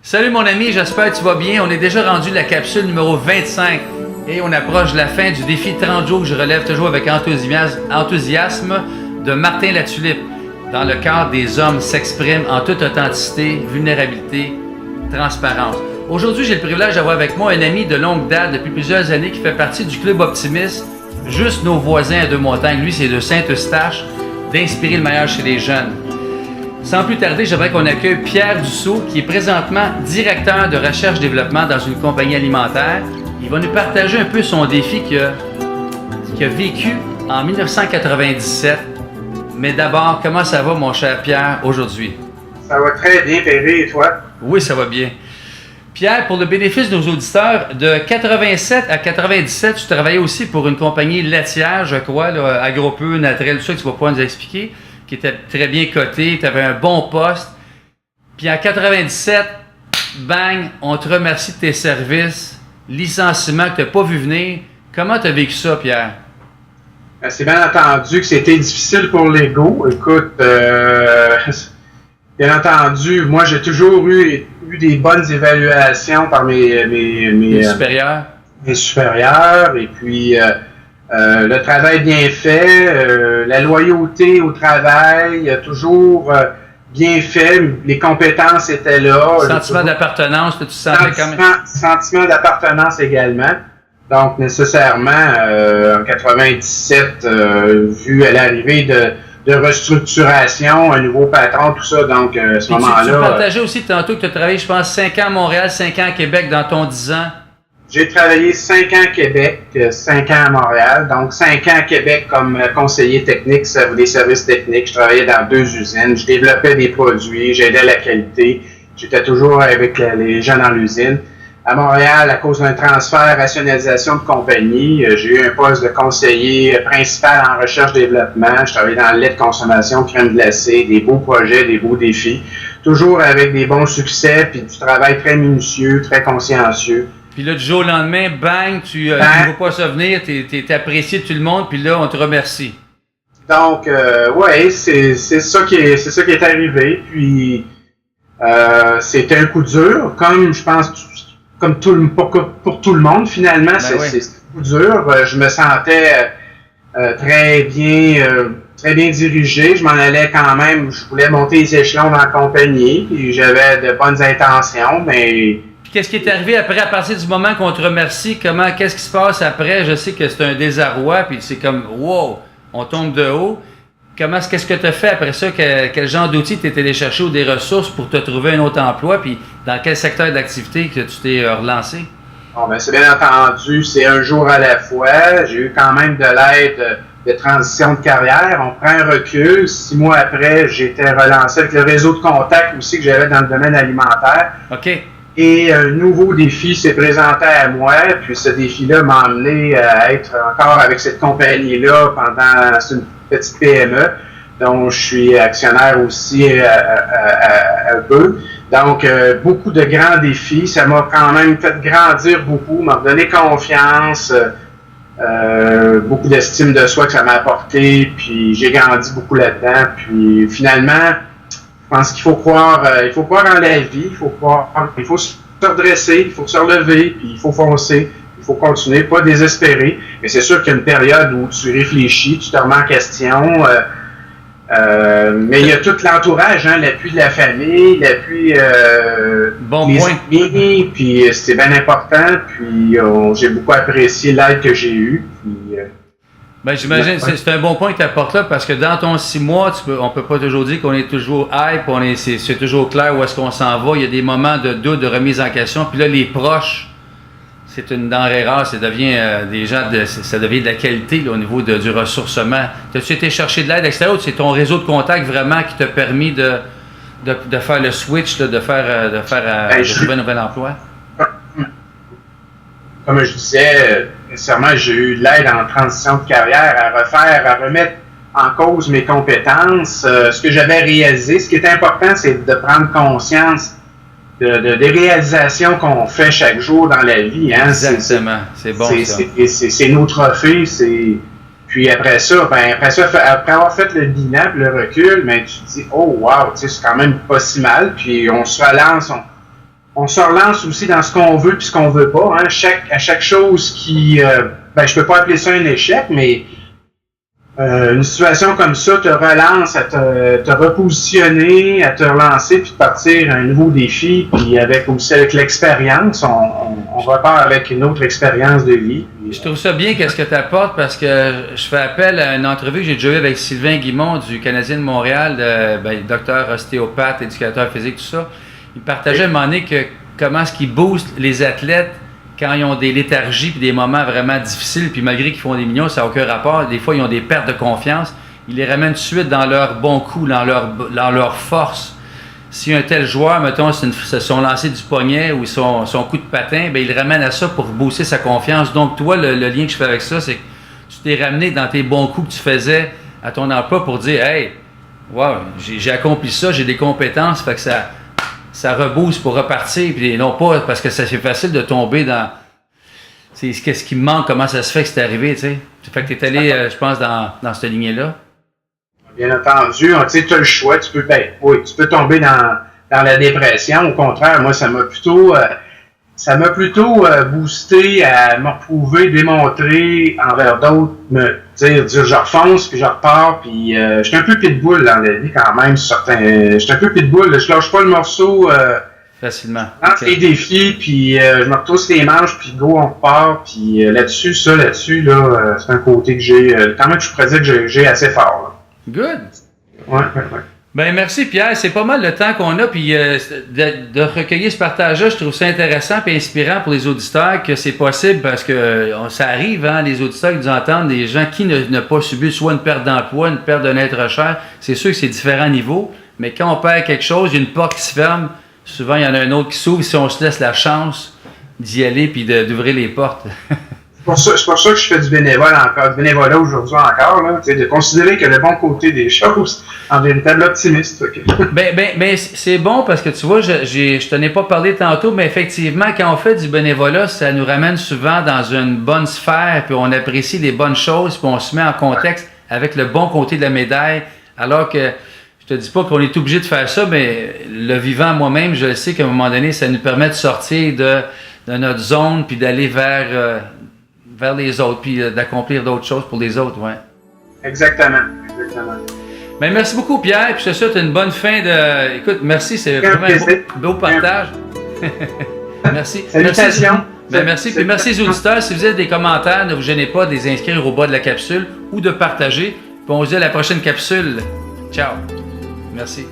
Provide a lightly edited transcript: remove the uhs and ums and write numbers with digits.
Salut mon ami, j'espère que tu vas bien. On est déjà rendu à la capsule numéro 25 et on approche de la fin du défi 30 jours que je relève toujours avec enthousiasme de Martin Latulippe. Dans le cadre des hommes s'expriment en toute authenticité, vulnérabilité, transparence. Aujourd'hui, j'ai le privilège d'avoir avec moi un ami de longue date depuis plusieurs années qui fait partie du Club Optimiste, juste nos voisins à Deux-Montagnes. Lui, c'est de Saint-Eustache, d'inspirer le meilleur chez les jeunes. Sans plus tarder, j'aimerais qu'on accueille Pierre Dussault, qui est présentement directeur de recherche-développement dans une compagnie alimentaire. Il va nous partager un peu son défi qu'il a vécu en 1997. Mais d'abord, comment ça va, mon cher Pierre, aujourd'hui? Ça va très bien, Perry, et toi? Oui, ça va bien. Pierre, pour le bénéfice de nos auditeurs, de 87 à 97, tu travaillais aussi pour une compagnie laitière, je crois, là, Agropur, Natrel, tout ça que tu vas pouvoir nous expliquer, qui était très bien coté, tu avais un bon poste. Puis en 97, bang, on te remercie de tes services, licenciement que tu n'as pas vu venir. Comment tu as vécu ça, Pierre? C'est bien entendu que c'était difficile pour l'ego. Écoute, bien entendu, moi j'ai toujours eu des bonnes évaluations par mes supérieurs. Mes supérieurs, et puis le travail bien fait, la loyauté au travail, toujours bien fait, les compétences étaient là. Sentiment d'appartenance, tu sentais quand même? Sentiment d'appartenance également. Donc, nécessairement, en 97, vu à l'arrivée de restructuration, un nouveau patron, tout ça, donc à ce moment-là... Tu partageais aussi tantôt que tu as travaillé, je pense, 5 ans à Montréal, 5 ans à Québec dans ton 10 ans. J'ai travaillé 5 ans à Québec, 5 ans à Montréal, donc 5 ans à Québec comme conseiller technique, des services techniques. Je travaillais dans 2 usines, je développais des produits, j'aidais à la qualité, j'étais toujours avec les gens dans l'usine. À Montréal, à cause d'un transfert, rationalisation de compagnie, j'ai eu un poste de conseiller principal en recherche-développement. Je travaillais dans le lait de consommation, crème glacée, des beaux projets, des beaux défis. Toujours avec des bons succès, puis du travail très minutieux, très consciencieux. Puis là, du jour au lendemain, bang, tu ne veux pas se venir, tu es apprécié de tout le monde, puis là, on te remercie. Donc, ouais, c'est ça qui est arrivé. Puis, c'était un coup dur, comme je pense... Comme pour tout le monde, finalement, ben c'est un coup dur. Je me sentais très bien dirigé. Je m'en allais quand même. Je voulais monter les échelons dans la compagnie. Puis j'avais de bonnes intentions, mais... Puis qu'est-ce qui est arrivé après, à partir du moment qu'on te remercie? Qu'est-ce qui se passe après? Je sais que c'est un désarroi, puis c'est comme, wow, on tombe de haut. Qu'est-ce que tu as fait après ça? Quel genre d'outils tu étais allé chercher ou des ressources pour te trouver un autre emploi? Puis dans quel secteur d'activité que tu t'es relancé? Bon, ben c'est bien entendu, c'est un jour à la fois. J'ai eu quand même de l'aide de transition de carrière. On prend un recul. 6 mois après, j'étais relancé avec le réseau de contacts aussi que j'avais dans le domaine alimentaire. OK. Et un nouveau défi s'est présenté à moi, puis ce défi-là m'a amené à être encore avec cette compagnie-là pendant une petite PME, dont je suis actionnaire aussi un peu. Donc, beaucoup de grands défis. Ça m'a quand même fait grandir beaucoup, m'a donné confiance, beaucoup d'estime de soi que ça m'a apporté, puis j'ai grandi beaucoup là-dedans. Puis finalement, je pense qu'il faut croire en la vie, il faut se redresser, il faut se relever, puis il faut foncer, il faut continuer, pas désespérer. Mais c'est sûr qu'il y a une période où tu réfléchis, tu te remets en question, mais il y a tout l'entourage, hein, l'appui de la famille, l'appui des amis, puis c'était bien important, puis j'ai beaucoup apprécié l'aide que j'ai eue. Puis, ben, j'imagine, c'est un bon point que tu apportes là, parce que dans ton 6 mois, on peut pas toujours dire qu'on est toujours hype, c'est toujours clair où est-ce qu'on s'en va. Il y a des moments de doute, de remise en question. Puis là, les proches, c'est une denrée rare, ça devient ça devient de la qualité là, au niveau du ressourcement. As-tu été chercher de l'aide extérieure ou c'est ton réseau de contacts vraiment qui t'a permis de faire le switch, là, de trouver un nouvel emploi? Comme je disais, nécessairement, j'ai eu de l'aide en transition de carrière à remettre en cause mes compétences. Ce que j'avais réalisé, ce qui est important, c'est de prendre conscience des réalisations qu'on fait chaque jour dans la vie. Hein. Exactement, c'est bon ça. C'est nos trophées, Puis après ça, après avoir fait le bilan, le recul, tu te dis, oh wow, c'est quand même pas si mal. Puis on se relance, on se relance aussi dans ce qu'on veut puis ce qu'on veut pas. Hein. À chaque chose qui... je peux pas appeler ça un échec, mais une situation comme ça te relance à te repositionner, à te relancer puis de partir à un nouveau défi. Puis avec l'expérience, on repart avec une autre expérience de vie. Je trouve ça bien qu'est-ce que tu apportes parce que je fais appel à une entrevue que j'ai déjà eue avec Sylvain Guimond du Canadien de Montréal, docteur ostéopathe, éducateur physique, tout ça. Il partageait à un moment donné que comment est-ce qu'il booste les athlètes quand ils ont des léthargies puis des moments vraiment difficiles, puis malgré qu'ils font des millions, ça n'a aucun rapport. Des fois, ils ont des pertes de confiance. Il les ramène tout de suite dans leur bon coup, dans leur force. Si un tel joueur, mettons, se sont lancés du poignet ou son coup de patin, il le ramène à ça pour booster sa confiance. Donc, toi, le lien que je fais avec ça, c'est que tu t'es ramené dans tes bons coups que tu faisais à ton emploi pour dire « Hey, wow, j'ai accompli ça, j'ai des compétences, fait que ça rebooste pour repartir, puis non pas parce que c'est facile de tomber dans... C'est qu'est-ce qui me manque, comment ça se fait que c'est arrivé, tu sais. Fait que tu es allé, je pense, dans cette lignée-là. Bien entendu, tu sais, tu as le choix, tu peux tomber dans la dépression. Au contraire, moi, ça m'a plutôt boosté à me reprouver, démontrer envers d'autres, me dire je refonce, puis je repars, puis j'étais un peu pitbull dans la vie quand même, j'étais un peu pitbull, je lâche pas le morceau facilement. Entre les défis, puis je me retrousse les manches, puis go, on repart, puis là-dessus, c'est un côté que j'ai, quand même, je pourrais dire que j'ai assez fort, là. Good! Ouais. Ben merci Pierre, c'est pas mal le temps qu'on a, puis de recueillir ce partage-là, je trouve ça intéressant et inspirant pour les auditeurs que c'est possible parce que ça arrive, hein, les auditeurs qui nous entendent, des gens qui n'ont pas subi soit une perte d'emploi, une perte d'un être cher, c'est sûr que c'est différents niveaux, mais quand on perd quelque chose, il y a une porte qui se ferme, souvent il y en a un autre qui s'ouvre si on se laisse la chance d'y aller puis d'ouvrir les portes. C'est pour ça que je fais du bénévolat aujourd'hui encore, là, de considérer que le bon côté des choses, en véritable optimiste. Okay. Ben, c'est bon parce que tu vois, je t'en ai pas parlé tantôt, mais effectivement, quand on fait du bénévolat, ça nous ramène souvent dans une bonne sphère, puis on apprécie les bonnes choses, puis on se met en contexte avec le bon côté de la médaille, alors que je te dis pas qu'on est obligé de faire ça, mais le vivant moi-même, je le sais qu'à un moment donné, ça nous permet de sortir de notre zone, puis d'aller vers les autres, puis d'accomplir d'autres choses pour les autres, ouais. Exactement. Ben, merci beaucoup, Pierre, puis je te souhaite une bonne fin de... Écoute, merci, c'est vraiment un beau partage. Merci. Salutations. Merci, puis merci aux auditeurs. Si vous avez des commentaires, ne vous gênez pas de les inscrire au bas de la capsule ou de partager, puis on se dit à la prochaine capsule. Ciao. Merci.